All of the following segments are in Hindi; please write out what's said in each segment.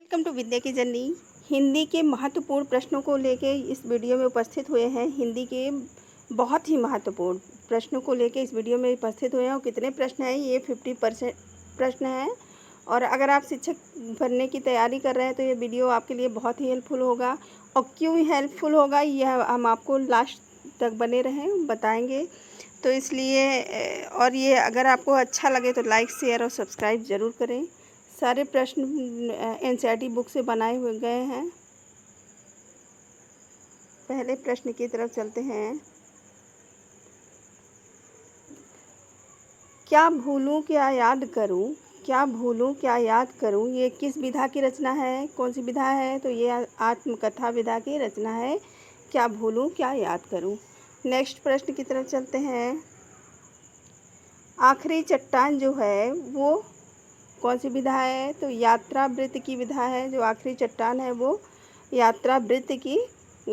वेलकम टू विद्या की जर्नी। हिंदी के महत्वपूर्ण प्रश्नों को लेके इस वीडियो में उपस्थित हुए हैं। हिंदी के बहुत ही महत्वपूर्ण प्रश्नों को लेके इस वीडियो में उपस्थित हुए हैं। और कितने प्रश्न हैं? ये 50% प्रश्न हैं। और अगर आप शिक्षक बनने की तैयारी कर रहे हैं तो ये वीडियो आपके लिए बहुत ही हेल्पफुल होगा। और क्यों हेल्पफुल होगा यह हम आपको लास्ट तक बने रहें बताएंगे। तो इसलिए और ये अगर आपको अच्छा लगे तो लाइक शेयर और सब्सक्राइब ज़रूर करें। सारे प्रश्न एनसीईआरटी बुक से बनाए हुए गए हैं। पहले प्रश्न की तरफ चलते हैं। क्या भूलूं क्या याद करूं, क्या भूलूं क्या याद करूं, ये किस विधा की रचना है? कौन सी विधा है? तो ये आत्मकथा विधा की रचना है। क्या भूलूं क्या याद करूं। नेक्स्ट प्रश्न की तरफ चलते हैं। आखिरी चट्टान जो है वो कौन सी विधा है? तो यात्रा वृत्त की विधा है। जो आखिरी चट्टान है वो यात्रा वृत्त की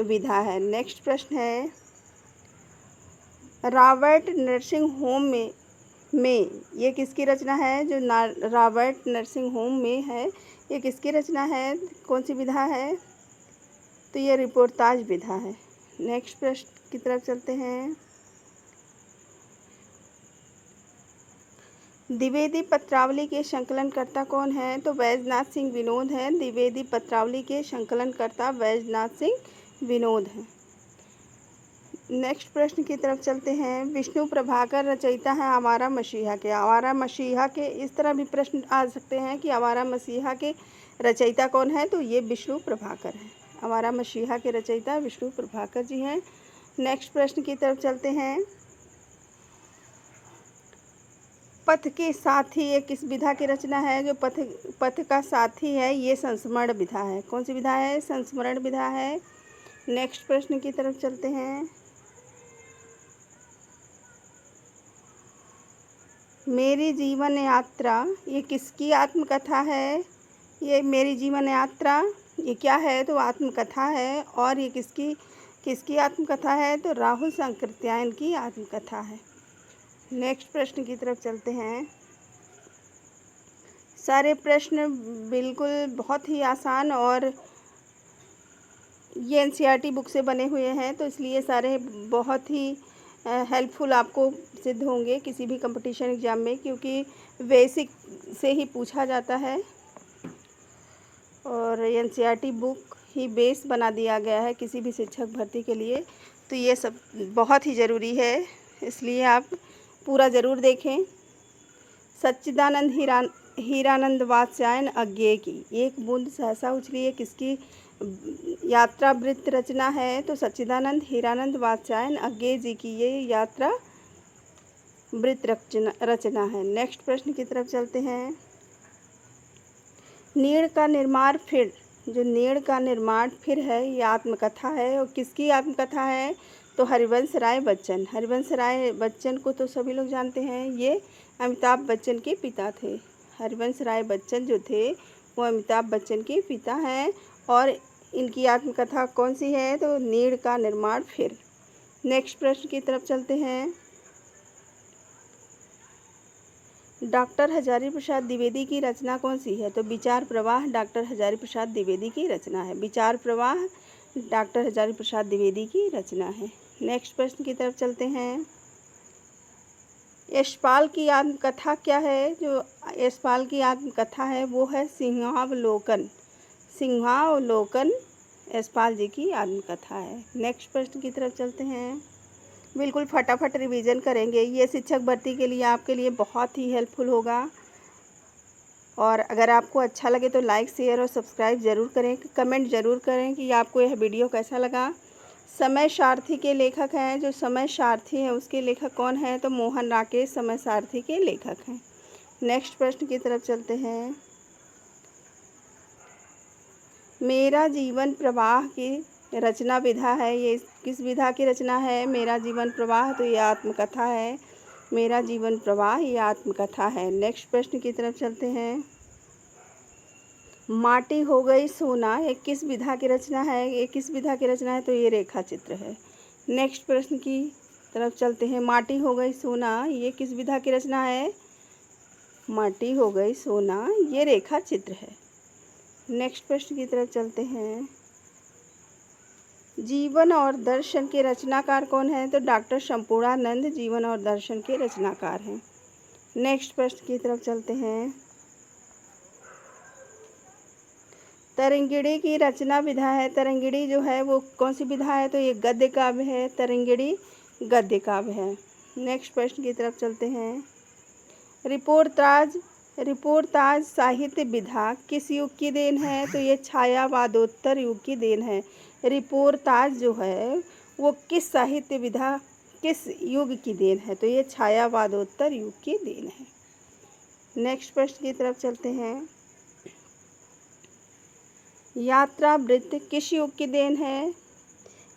विधा है। नेक्स्ट प्रश्न है। रॉबर्ट नर्सिंग होम में ये किसकी रचना है? जो रॉबर्ट नर्सिंग होम में है ये किसकी रचना है? कौन सी विधा है? तो ये रिपोर्टाज विधा है। नेक्स्ट प्रश्न की तरफ चलते हैं। द्विवेदी पत्रावली के संकलनकर्ता कौन है? तो बैजनाथ सिंह विनोद हैं। द्विवेदी पत्रावली के संकलनकर्ता बैजनाथ सिंह विनोद हैं। नेक्स्ट प्रश्न की तरफ चलते हैं। विष्णु प्रभाकर रचयिता हैं आवारा मसीहा के। आवारा मसीहा के इस तरह भी प्रश्न आ सकते हैं कि आवारा मसीहा के रचयिता कौन है? तो ये विष्णु प्रभाकर हैं। आवारा मसीहा के रचयिता विष्णु प्रभाकर जी हैं। नेक्स्ट प्रश्न की तरफ चलते हैं। पथ के साथी ये किस विधा की रचना है? जो पथ का साथी है ये संस्मरण विधा है। कौन सी विधा है? संस्मरण विधा है। नेक्स्ट प्रश्न की तरफ चलते हैं। मेरी जीवन यात्रा ये किसकी आत्मकथा है? ये मेरी जीवन यात्रा ये क्या है? तो आत्मकथा है। और ये किसकी किसकी आत्मकथा है? तो राहुल सांकृत्यायन की आत्मकथा है। नेक्स्ट प्रश्न की तरफ चलते हैं। सारे प्रश्न बिल्कुल बहुत ही आसान और ये एनसीईआरटी बुक से बने हुए हैं तो इसलिए सारे बहुत ही हेल्पफुल आपको सिद्ध होंगे किसी भी कंपटीशन एग्ज़ाम में, क्योंकि बेसिक से ही पूछा जाता है और एनसीईआरटी बुक ही बेस बना दिया गया है किसी भी शिक्षक भर्ती के लिए। तो ये सब बहुत ही ज़रूरी है, इसलिए आप पूरा ज़रूर देखें। सच्चिदानंद हीरानंद वात्स्यायन अज्ञेय की एक बूंद सहसा उछली किसकी यात्रा वृत्त रचना है? तो सच्चिदानंद हीरानंद वात्स्यायन अज्ञेय जी की ये यात्रा वृत्त रचना है। नेक्स्ट प्रश्न की तरफ चलते हैं। नीड़ का निर्माण फिर, जो नीड़ का निर्माण फिर है ये आत्मकथा है। और किसकी आत्मकथा है? तो हरिवंश राय बच्चन। हरिवंश राय बच्चन को तो सभी लोग जानते हैं, ये अमिताभ बच्चन के पिता थे। हरिवंश राय बच्चन जो थे वो अमिताभ बच्चन के पिता हैं। और इनकी आत्मकथा कौन सी है? तो नीड़ का निर्माण फिर। नेक्स्ट प्रश्न की तरफ चलते हैं। डॉक्टर हजारी प्रसाद द्विवेदी की रचना कौन सी है? तो विचार प्रवाह डॉक्टर हजारी प्रसाद द्विवेदी की रचना है। विचार प्रवाह डॉक्टर हजारी प्रसाद द्विवेदी की रचना है। नेक्स्ट प्रश्न की तरफ चलते हैं। यशपाल की आत्मकथा क्या है? जो यशपाल की आत्मकथा है वो है सिंहावलोकन। सिंहावलोकन यशपाल जी की आत्मकथा है। नेक्स्ट प्रश्न की तरफ चलते हैं। बिल्कुल फटाफट रिवीजन करेंगे, ये शिक्षक भर्ती के लिए आपके लिए बहुत ही हेल्पफुल होगा। और अगर आपको अच्छा लगे तो लाइक शेयर और सब्सक्राइब ज़रूर करें। कमेंट ज़रूर करें कि आपको यह वीडियो कैसा लगा। समय सारथी के लेखक हैं, जो समय सारथी है उसके लेखक कौन है? तो मोहन राकेश समय सारथी के लेखक हैं। नेक्स्ट प्रश्न की तरफ चलते हैं। मेरा जीवन प्रवाह की रचना विधा है, ये किस विधा की रचना है? मेरा जीवन प्रवाह तो ये आत्मकथा है। मेरा जीवन प्रवाह ये आत्मकथा है। नेक्स्ट प्रश्न की तरफ चलते हैं। माटी हो गई सोना ये किस विधा की रचना है? ये किस विधा की रचना है? तो ये रेखा चित्र है। नेक्स्ट प्रश्न की तरफ चलते हैं। माटी हो गई सोना ये किस विधा की रचना है? माटी हो गई सोना ये रेखा चित्र है। नेक्स्ट प्रश्न की तरफ चलते हैं। जीवन और दर्शन के रचनाकार कौन है? तो डॉक्टर संपूर्णानंद जीवन और दर्शन के रचनाकार हैं। नेक्स्ट प्रश्न की तरफ चलते हैं। तरंगिणी की रचना विधा है, तरंगिणी जो है वो कौन सी विधा है? तो ये गद्य काव्य है, तरंगिणी गद्य काव्य है। नेक्स्ट प्रश्न की तरफ चलते हैं। रिपोर्ताज साहित्य विधा किस युग की देन है? तो ये छायावादोत्तर युग की देन है। रिपोर्ताज जो है वो किस साहित्य विधा किस युग की देन है? तो ये छायावादोत्तर युग की देन है। नेक्स्ट प्रश्न की तरफ चलते हैं। यात्रावृत्त किस युग की देन है?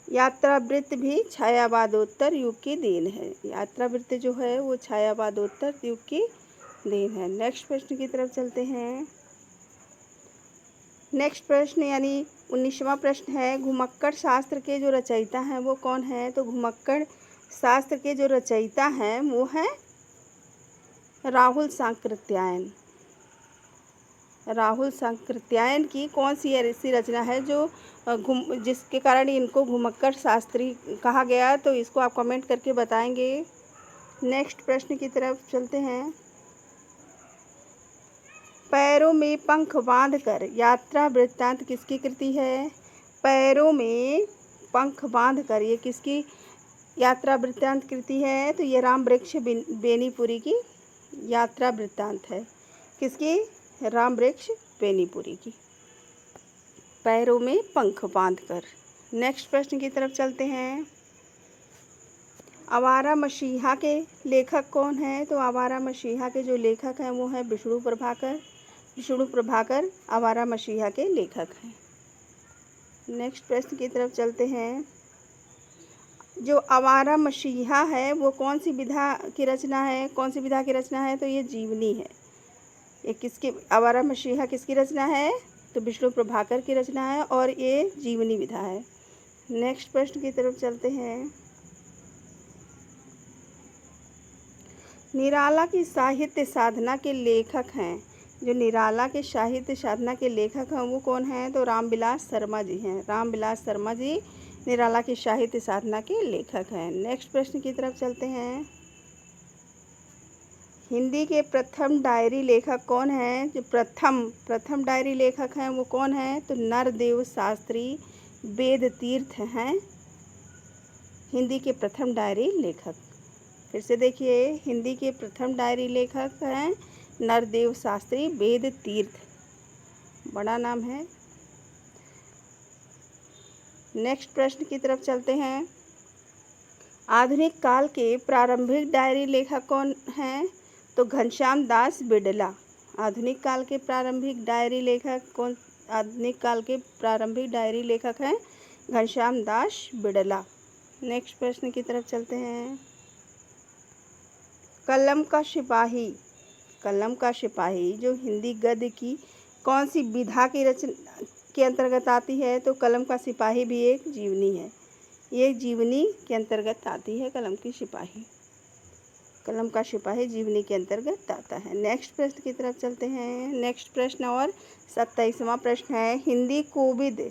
यात्रावृत्त भी छायावादोत्तर युग की देन है। यात्रावृत्त जो है वो छायावादोत्तर युग की देन है। नेक्स्ट प्रश्न की तरफ चलते हैं। नेक्स्ट प्रश्न यानी 19वां प्रश्न है, घुमक्कड़ शास्त्र के जो रचयिता हैं वो कौन है? तो घुमक्कड़ शास्त्र के जो रचयिता हैं वो हैं राहुल सांकृत्यायन। राहुल सांकृत्यायन की कौन सी ऐसी रचना है जो जिसके कारण इनको घुमक्कड़ शास्त्री कहा गया? तो इसको आप कमेंट करके बताएंगे। नेक्स्ट प्रश्न की तरफ चलते हैं। पैरों में पंख बांधकर यात्रा वृत्तांत किसकी कृति है? पैरों में पंख बांधकर ये किसकी यात्रा वृत्तांत कृति है? तो ये राम वृक्ष बेनीपुरी की यात्रा वृत्तांत है। किसकी? राम वृक्ष बेनीपुरी की। पैरों में पंख बांधकर। नेक्स्ट प्रश्न की तरफ चलते हैं। आवारा मसीहा के लेखक कौन है? तो आवारा मसीहा के जो लेखक हैं वो हैं विष्णु प्रभाकर। विष्णु प्रभाकर आवारा मसीहा के लेखक हैं। नेक्स्ट प्रश्न की तरफ चलते हैं। जो आवारा मसीहा है वो कौन सी विधा की रचना है? कौन सी विधा की रचना है? तो ये जीवनी है। ये किसकी आवारा मसीहा किसकी रचना है? तो विष्णु प्रभाकर की रचना है और ये जीवनी विधा है। नेक्स्ट प्रश्न की तरफ चलते हैं। निराला की साहित्य साधना के लेखक हैं। जो निराला के साहित्य साधना के लेखक हैं वो कौन हैं? तो रामविलास शर्मा जी हैं। रामविलास शर्मा जी निराला की साहित्य साधना के लेखक हैं। नेक्स्ट प्रश्न की तरफ चलते हैं। हिंदी के प्रथम डायरी लेखक कौन हैं? जो प्रथम डायरी लेखक हैं वो कौन हैं? तो नरदेव शास्त्री वेद तीर्थ हैं हिंदी के प्रथम डायरी लेखक। फिर से देखिए, हिंदी के प्रथम डायरी लेखक हैं नरदेव शास्त्री वेद तीर्थ, बड़ा नाम है। नेक्स्ट प्रश्न की तरफ चलते हैं। आधुनिक काल के प्रारंभिक डायरी लेखक कौन हैं? तो घनश्याम दास बिड़ला। आधुनिक काल के प्रारंभिक डायरी लेखक कौन? आधुनिक काल के प्रारंभिक डायरी लेखक हैं घनश्याम दास बिड़ला। नेक्स्ट प्रश्न की तरफ चलते हैं। कलम का सिपाही जो हिंदी गद्य की कौन सी विधा की रचना के अंतर्गत आती है? तो कलम का सिपाही भी एक जीवनी है। ये जीवनी के अंतर्गत आती है कलम की सिपाही। कलम का सिपाही जीवनी के अंतर्गत आता है। नेक्स्ट प्रश्न की तरफ चलते हैं। नेक्स्ट प्रश्न और 27वां प्रश्न है। हिंदी कोविद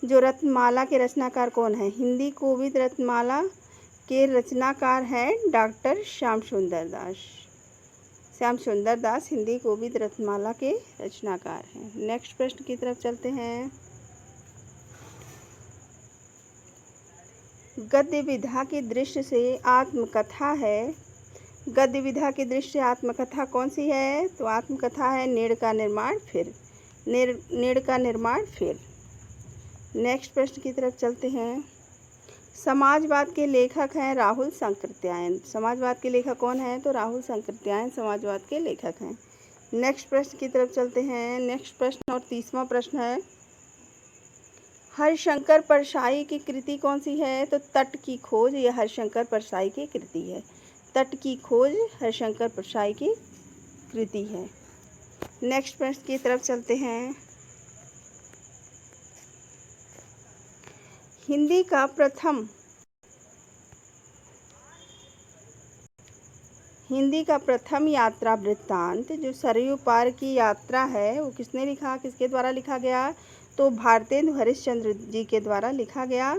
जो रत्नमाला के रचनाकार कौन है? हिंदी कोविद रत्नमाला के रचनाकार हैं डॉक्टर श्याम सुंदर दास। श्याम सुंदर दास हिंदी कोविद रत्नमाला के रचनाकार हैं। नेक्स्ट प्रश्न की तरफ चलते हैं। गद्य विधा की दृष्टि से आत्मकथा है। गद्य विधा की दृष्टि से आत्मकथा कौन सी है? तो आत्मकथा है नीड़ का निर्माण फिर। नीड़ का निर्माण फिर। नेक्स्ट प्रश्न की तरफ चलते हैं। समाजवाद के लेखक हैं राहुल सांकृत्यायन। समाजवाद के लेखक कौन है? तो राहुल सांकृत्यायन समाजवाद के लेखक हैं। नेक्स्ट प्रश्न की तरफ चलते हैं। नेक्स्ट प्रश्न और 30वां प्रश्न है। हरिशंकर परसाई की कृति कौन सी है? तो तट की खोज। यह हरिशंकर परसाई की कृति है। तट की खोज हरिशंकर परसाई की कृति है। नेक्स्ट प्रश्न की तरफ चलते हैं। हिंदी हिंदी का प्रथम यात्रा वृत्तांत जो सरयू पार की यात्रा है वो किसने लिखा, किसके द्वारा लिखा गया? तो भारतेंदु हरिश्चंद्र जी के द्वारा लिखा गया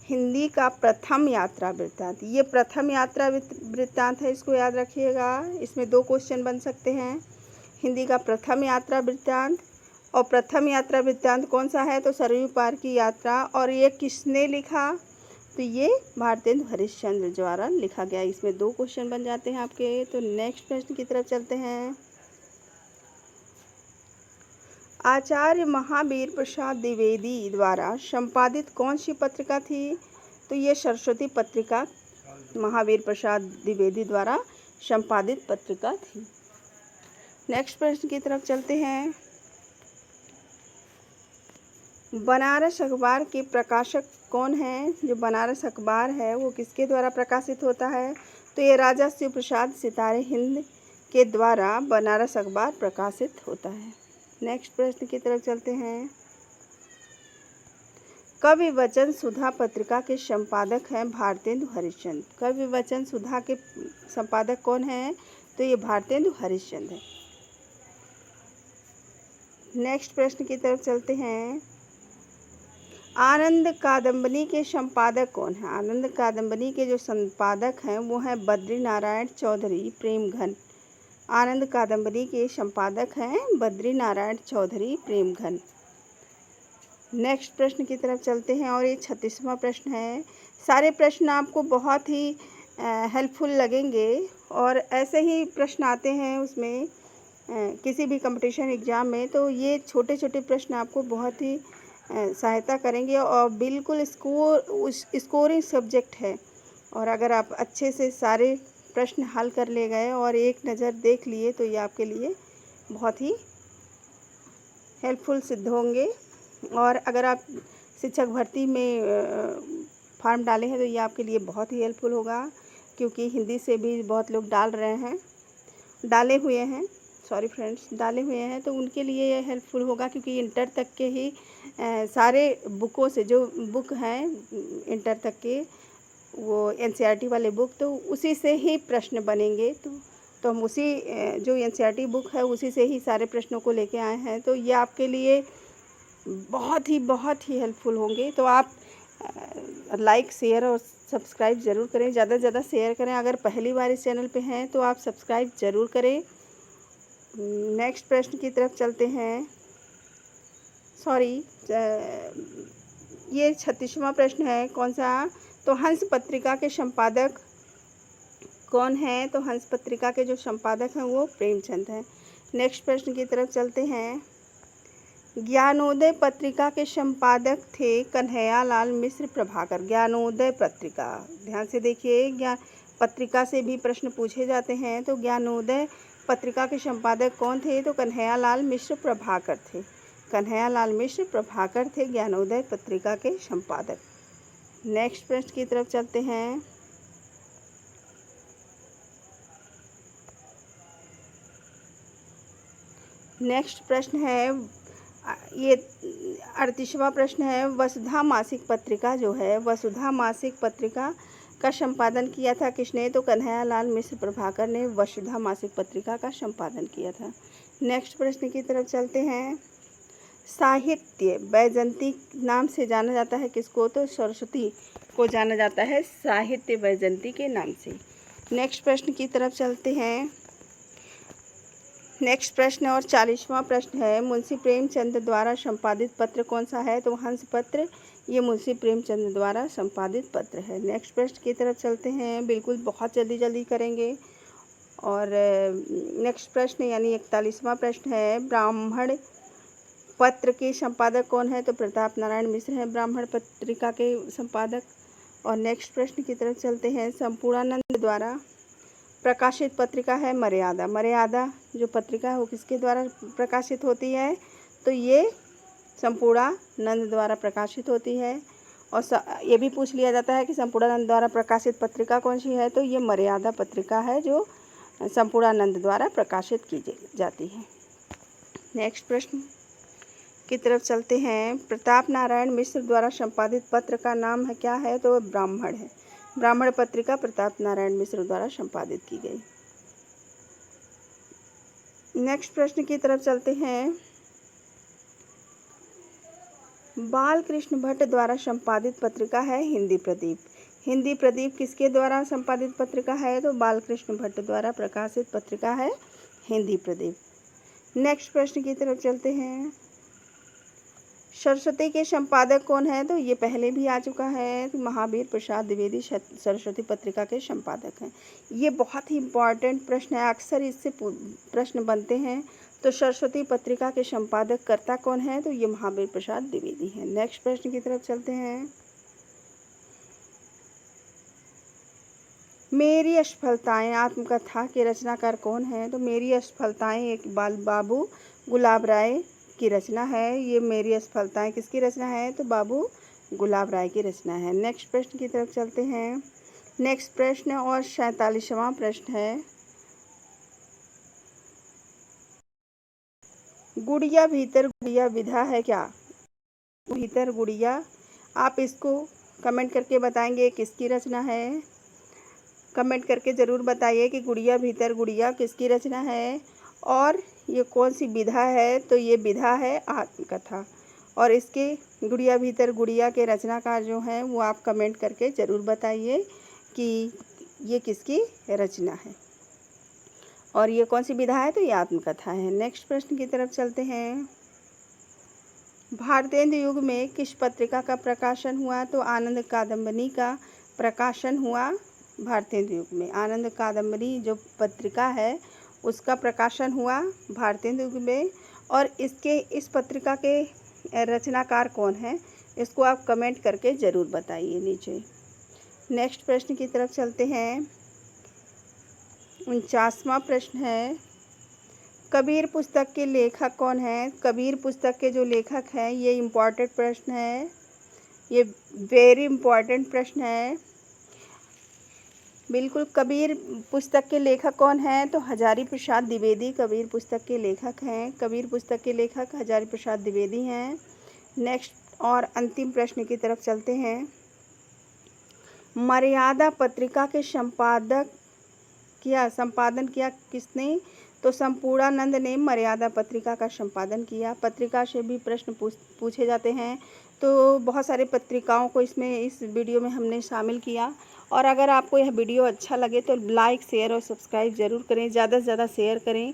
हिंदी का प्रथम यात्रा वृत्तांत। ये प्रथम यात्रा वृत्तांत है, इसको याद रखिएगा। इसमें 2 क्वेश्चन बन सकते हैं। हिंदी का प्रथम यात्रा वृत्तांत, और प्रथम यात्रा वृत्तांत कौन सा है? तो सरयू पार की यात्रा। और ये किसने लिखा? तो ये भारतेंदु हरिश्चंद्र द्वारा लिखा गया। इसमें 2 क्वेश्चन बन जाते हैं आपके। तो नेक्स्ट प्रश्न की तरफ चलते हैं। आचार्य महावीर प्रसाद द्विवेदी द्वारा संपादित कौन सी पत्रिका थी? तो ये सरस्वती पत्रिका महावीर प्रसाद द्विवेदी द्वारा संपादित पत्रिका थी। नेक्स्ट प्रश्न की तरफ चलते हैं। बनारस अखबार के प्रकाशक कौन है? जो बनारस अखबार है वो किसके द्वारा प्रकाशित होता है? तो ये राजा शिव प्रसाद सितारे हिंद के द्वारा बनारस अखबार प्रकाशित होता है। नेक्स्ट प्रश्न की तरफ चलते हैं। कवि वचन सुधा पत्रिका के संपादक हैं भारतेंदु हरिश्चंद्र। कवि वचन सुधा के संपादक कौन है? तो ये भारतेंदु हरिश्चंद्र है। नेक्स्ट प्रश्न की तरफ चलते हैं। आनंद कादम्बनी के संपादक कौन है? आनंद कादम्बनी के जो संपादक हैं वो हैं बद्री नारायण चौधरी प्रेमघन। आनंद कादम्बनी के संपादक हैं बद्री नारायण चौधरी प्रेमघन। नेक्स्ट प्रश्न की तरफ चलते हैं और ये 36वां प्रश्न है। सारे प्रश्न आपको बहुत ही हेल्पफुल लगेंगे और ऐसे ही प्रश्न आते हैं उसमें किसी भी कंपटीशन एग्ज़ाम में। तो ये छोटे छोटे प्रश्न आपको बहुत ही सहायता करेंगे और बिल्कुल स्कोरिंग सब्जेक्ट है। और अगर आप अच्छे से सारे प्रश्न हल कर ले गए और एक नज़र देख लिए तो ये आपके लिए बहुत ही हेल्पफुल सिद्ध होंगे। और अगर आप शिक्षक भर्ती में फॉर्म डाले हैं तो ये आपके लिए बहुत ही हेल्पफुल होगा, क्योंकि हिंदी से भी बहुत लोग डाले हुए हैं तो उनके लिए ये हेल्पफुल होगा, क्योंकि इंटर तक के ही सारे बुकों से जो बुक हैं इंटर तक के वो एनसीईआरटी वाले बुक, तो उसी से ही प्रश्न बनेंगे। तो हम उसी जो एनसीईआरटी बुक है उसी से ही सारे प्रश्नों को लेके आए हैं। तो ये आपके लिए बहुत ही हेल्पफुल होंगे। तो आप लाइक शेयर और सब्सक्राइब ज़रूर करें, ज़्यादा से ज़्यादा शेयर करें। अगर पहली बार इस चैनल पे हैं तो आप सब्सक्राइब ज़रूर करें। नेक्स्ट प्रश्न की तरफ चलते हैं। ये 36वां प्रश्न है। कौन सा? तो हंस पत्रिका के संपादक कौन है? तो हंस पत्रिका के जो संपादक हैं वो प्रेमचंद हैं। नेक्स्ट प्रश्न की तरफ चलते हैं। ज्ञानोदय पत्रिका के संपादक थे कन्हैयालाल मिश्र प्रभाकर। ज्ञानोदय पत्रिका, ध्यान से देखिए, पत्रिका से भी प्रश्न पूछे जाते हैं। तो ज्ञानोदय पत्रिका के संपादक कौन थे? तो कन्हैयालाल मिश्र प्रभाकर थे। कन्हैयालाल मिश्र प्रभाकर थे ज्ञानोदय पत्रिका के संपादक। नेक्स्ट प्रश्न की तरफ चलते हैं। नेक्स्ट प्रश्न है, ये 38वां प्रश्न है। वसुधा मासिक पत्रिका जो है, वसुधा मासिक पत्रिका का संपादन किया था किसने? तो कन्हैयालाल मिश्र प्रभाकर ने वसुधा मासिक पत्रिका का संपादन किया था। नेक्स्ट प्रश्न की तरफ चलते हैं। साहित्य वैजयंती नाम से जाना जाता है किसको? तो सरस्वती को जाना जाता है साहित्य वैजयंती के नाम से। नेक्स्ट प्रश्न की तरफ चलते हैं। नेक्स्ट प्रश्न और 40वां प्रश्न है। मुंशी प्रेमचंद द्वारा संपादित पत्र कौन सा है? तो हंस पत्र, ये मुंशी प्रेमचंद द्वारा संपादित पत्र है। नेक्स्ट प्रश्न की तरफ चलते हैं। बिल्कुल बहुत जल्दी करेंगे। और नेक्स्ट प्रश्न यानी 41वां प्रश्न है। ब्राह्मण पत्र के संपादक कौन है? तो प्रताप नारायण मिश्र हैं ब्राह्मण पत्रिका के संपादक। और नेक्स्ट प्रश्न की तरफ चलते हैं। संपूर्णानंद द्वारा प्रकाशित पत्रिका है मर्यादा। मर्यादा जो पत्रिका है वो किसके द्वारा प्रकाशित होती है? तो ये संपूर्णानंद द्वारा प्रकाशित होती है। और ये भी पूछ लिया जाता है कि संपूर्णानंद द्वारा प्रकाशित पत्रिका कौन सी है? तो ये मर्यादा पत्रिका है जो संपूर्णानंद द्वारा प्रकाशित की जाती है। नेक्स्ट प्रश्न की तरफ चलते हैं। प्रताप नारायण मिश्र द्वारा संपादित पत्र का नाम है क्या है? तो ब्राह्मण है। ब्राह्मण पत्रिका प्रताप नारायण मिश्र द्वारा संपादित की गई। नेक्स्ट प्रश्न की तरफ चलते हैं। बाल कृष्ण भट्ट द्वारा संपादित पत्रिका है हिंदी प्रदीप। हिंदी प्रदीप किसके द्वारा संपादित पत्रिका है? तो बाल कृष्ण भट्ट द्वारा प्रकाशित पत्रिका है हिंदी प्रदीप। नेक्स्ट प्रश्न की तरफ चलते हैं। सरस्वती के संपादक कौन है? तो ये पहले भी आ चुका है, तो महावीर प्रसाद द्विवेदी सरस्वती पत्रिका के संपादक हैं। ये बहुत ही इम्पॉर्टेंट प्रश्न है, अक्सर इससे प्रश्न बनते हैं। तो सरस्वती पत्रिका के संपादक कर्ता कौन है? तो ये महावीर प्रसाद द्विवेदी हैं। नेक्स्ट प्रश्न की तरफ चलते हैं। मेरी असफलताएं आत्मकथा के रचनाकार कौन है? तो मेरी असफलताएं एक बाबू गुलाब राय की रचना है। ये मेरी असफलताएं किसकी रचना है? तो बाबू गुलाब राय की रचना है। नेक्स्ट प्रश्न की तरफ चलते हैं। नेक्स्ट प्रश्न और 47वां प्रश्न है। गुड़िया भीतर गुड़िया विधा है क्या? भीतर गुड़िया, आप इसको कमेंट करके बताएंगे किसकी रचना है। कमेंट करके ज़रूर बताइए कि गुड़िया भीतर गुड़िया किसकी रचना है और ये कौन सी विधा है? तो ये विधा है आत्मकथा। और इसके गुड़िया भीतर गुड़िया के रचनाकार जो हैं वो आप कमेंट करके ज़रूर बताइए कि ये किसकी रचना है और ये कौन सी विधा है? तो ये आत्मकथा है। नेक्स्ट प्रश्न की तरफ चलते हैं। भारतेंदु युग में किस पत्रिका का प्रकाशन हुआ? तो आनंद कादम्बनी का प्रकाशन हुआ भारतेंदु युग में। आनंद कादम्बनी जो पत्रिका है उसका प्रकाशन हुआ भारतेंदु युग में। और इस पत्रिका के रचनाकार कौन है? इसको आप कमेंट करके ज़रूर बताइए नीचे। नेक्स्ट प्रश्न की तरफ चलते हैं। 49वां प्रश्न है। कबीर पुस्तक के लेखक कौन है? कबीर पुस्तक के जो लेखक हैं, ये इम्पॉर्टेंट प्रश्न है, ये वेरी इम्पॉर्टेंट प्रश्न है बिल्कुल। कबीर पुस्तक के लेखक कौन हैं? तो हजारी प्रसाद द्विवेदी कबीर पुस्तक के लेखक हैं। कबीर पुस्तक के लेखक हजारी प्रसाद द्विवेदी हैं। नेक्स्ट और अंतिम प्रश्न की तरफ चलते हैं। मर्यादा पत्रिका के संपादन किया किसने? तो संपूर्णानंद ने मर्यादा पत्रिका का संपादन किया। पत्रिका से भी प्रश्न पूछे जाते हैं, तो बहुत सारे पत्रिकाओं को इस वीडियो में हमने शामिल किया। और अगर आपको यह वीडियो अच्छा लगे तो लाइक शेयर और सब्सक्राइब ज़रूर करें, ज़्यादा से ज़्यादा शेयर करें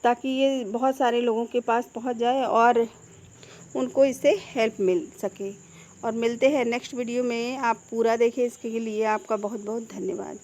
ताकि ये बहुत सारे लोगों के पास पहुंच जाए और उनको इससे हेल्प मिल सके। और मिलते हैं नेक्स्ट वीडियो में। आप पूरा देखें, इसके लिए आपका बहुत बहुत धन्यवाद।